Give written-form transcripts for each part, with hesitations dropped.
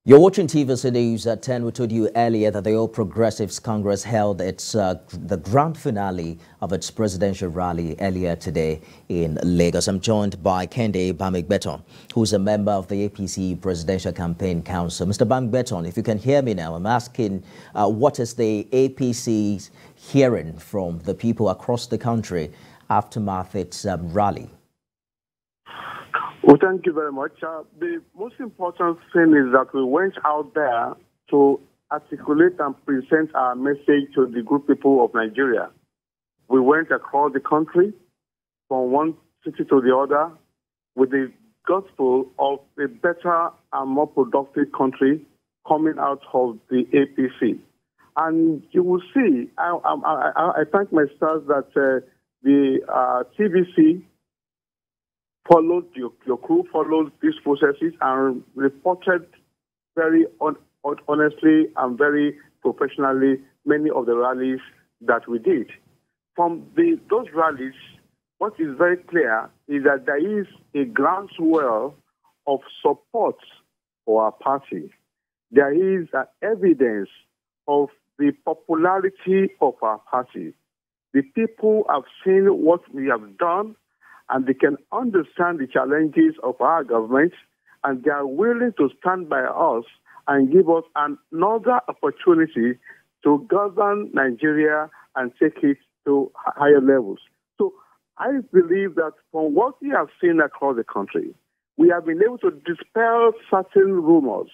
You're watching TVC News at 10. We told you earlier that the All Progressives Congress held the grand finale of its presidential rally earlier today in Lagos. I'm joined by Kehinde Bamigbetan, who's a member of the APC Presidential Campaign Council. Mr. Bamigbetan, if you can hear me now, I'm asking what is the APC hearing from the people across the country aftermath its rally? Well, thank you very much. The most important thing is that we went out there to articulate and present our message to the good people of Nigeria. We went across the country from one city to the other with the gospel of a better and more productive country coming out of the APC. And you will see, I thank my stars that the TVC followed, your crew followed these processes and reported very honestly and very professionally many of the rallies that we did. From those rallies, what is very clear is that there is a groundswell of support for our party. There is evidence of the popularity of our party. The people have seen what we have done, and they can understand the challenges of our government, and they are willing to stand by us and give us another opportunity to govern Nigeria and take it to higher levels. So I believe that from what we have seen across the country, we have been able to dispel certain rumors.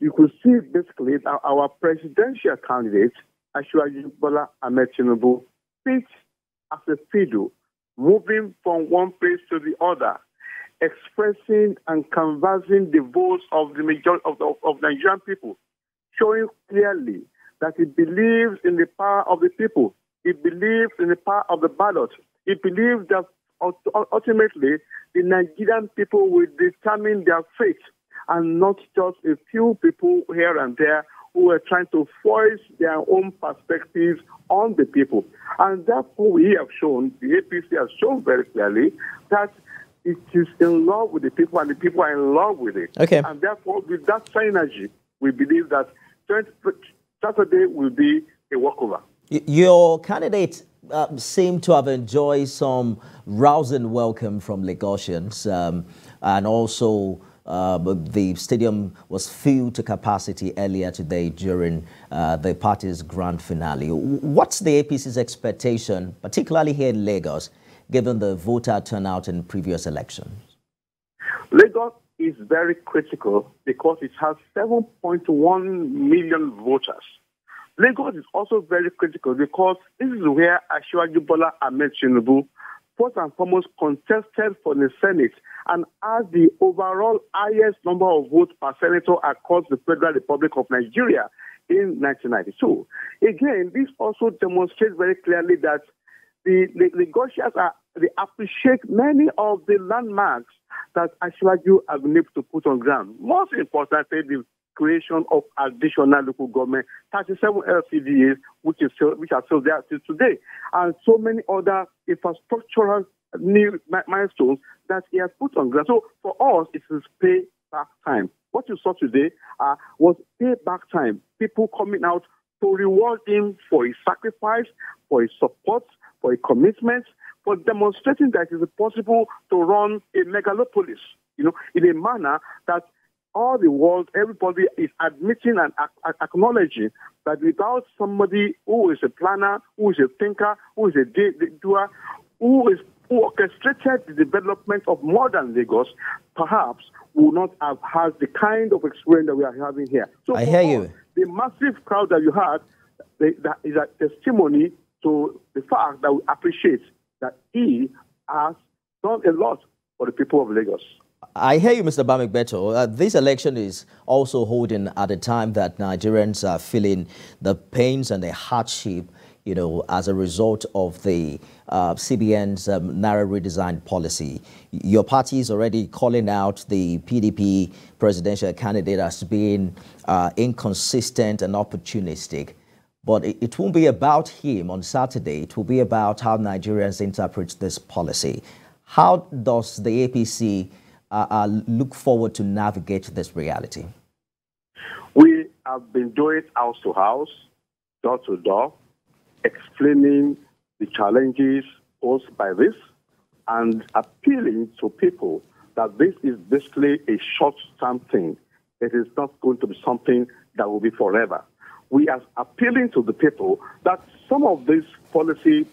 You could see basically that our presidential candidate, Asiwaju Bola Ahmed Tinubu, speaks as a fiddle, moving from one place to the other, expressing and canvassing the votes of the majority of Nigerian people, showing clearly that he believes in the power of the people. He believes in the power of the ballot. He believes that ultimately the Nigerian people will determine their fate, and not just a few people here and there who are trying to force their own perspectives on the people. And therefore, we have shown, the APC has shown very clearly that it is in love with the people and the people are in love with it. Okay. And therefore, with that synergy, we believe that Saturday will be a walkover. Your candidate seemed to have enjoyed some rousing welcome from Lagosians, and also the stadium was filled to capacity earlier today during the party's grand finale. What's the APC's expectation, particularly here in Lagos, given the voter turnout in previous elections? Lagos is very critical because it has 7.1 million voters. Lagos is also very critical because this is where Asiwaju Bola Ahmed Tinubu first and foremost contested for the Senate and has the overall highest number of votes per senator across the Federal Republic of Nigeria in 1992. Again, this also demonstrates very clearly that the Lagosians they appreciate many of the landmarks that Asiwaju have been able to put on ground. Most importantly, the creation of additional local government, 37 LCDAs, which are still there till today, and so many other infrastructural new milestones that he has put on ground. So for us, it is payback time. What you saw today was payback time. People coming out to reward him for his sacrifice, for his support, for his commitment, for demonstrating that it is possible to run a megalopolis, in a manner that all the world, everybody is admitting and acknowledging that without somebody who is a planner, who is a thinker, who is a doer, who orchestrated the development of modern Lagos, perhaps will not have had the kind of experience that we are having here. So I hear you. The massive crowd that you had, that is a testimony to the fact that we appreciate that he has done a lot for the people of Lagos. I hear you, Mr. Bamigbetan. This election is also holding at a time that Nigerians are feeling the pains and the hardship, as a result of the CBN's Naira redesign policy. Your party is already calling out the PDP presidential candidate as being inconsistent and opportunistic. But it won't be about him on Saturday. It will be about how Nigerians interpret this policy. How does the APC look forward to navigate this reality? have been doing house to house, door to door, explaining the challenges posed by this and appealing to people that this is basically a short-term thing. It is not going to be something that will be forever. We are appealing to the people that some of these policy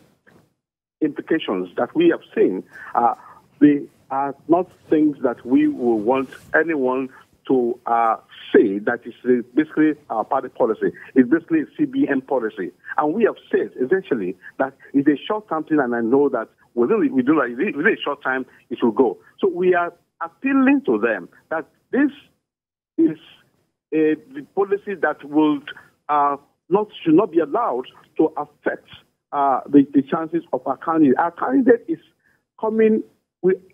implications that we have seen, they are not things that we will want anyone to say that is basically our party policy. It's basically a CBN policy. And we have said, essentially, that it's a short-term thing, and I know that within a short time, it will go. So we are appealing to them that this is the policy that would should not be allowed to affect the chances of our candidate. Our candidate is coming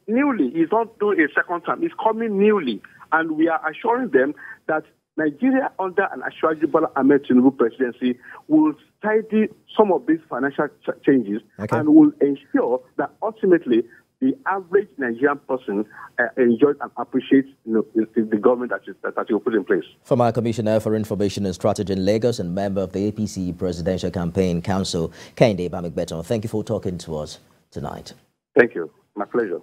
newly. He's not doing a second time. He's coming newly. And we are assuring them that Nigeria under an Ashwaji Bola Ahmed Tinubu presidency will tidy some of these financial changes and will ensure that ultimately the average Nigerian person enjoys and appreciates the government that you put in place. Former Commissioner for Information and Strategy in Lagos and member of the APC Presidential Campaign Council, Kehinde Bamigbetan, thank you for talking to us tonight. Thank you. My pleasure.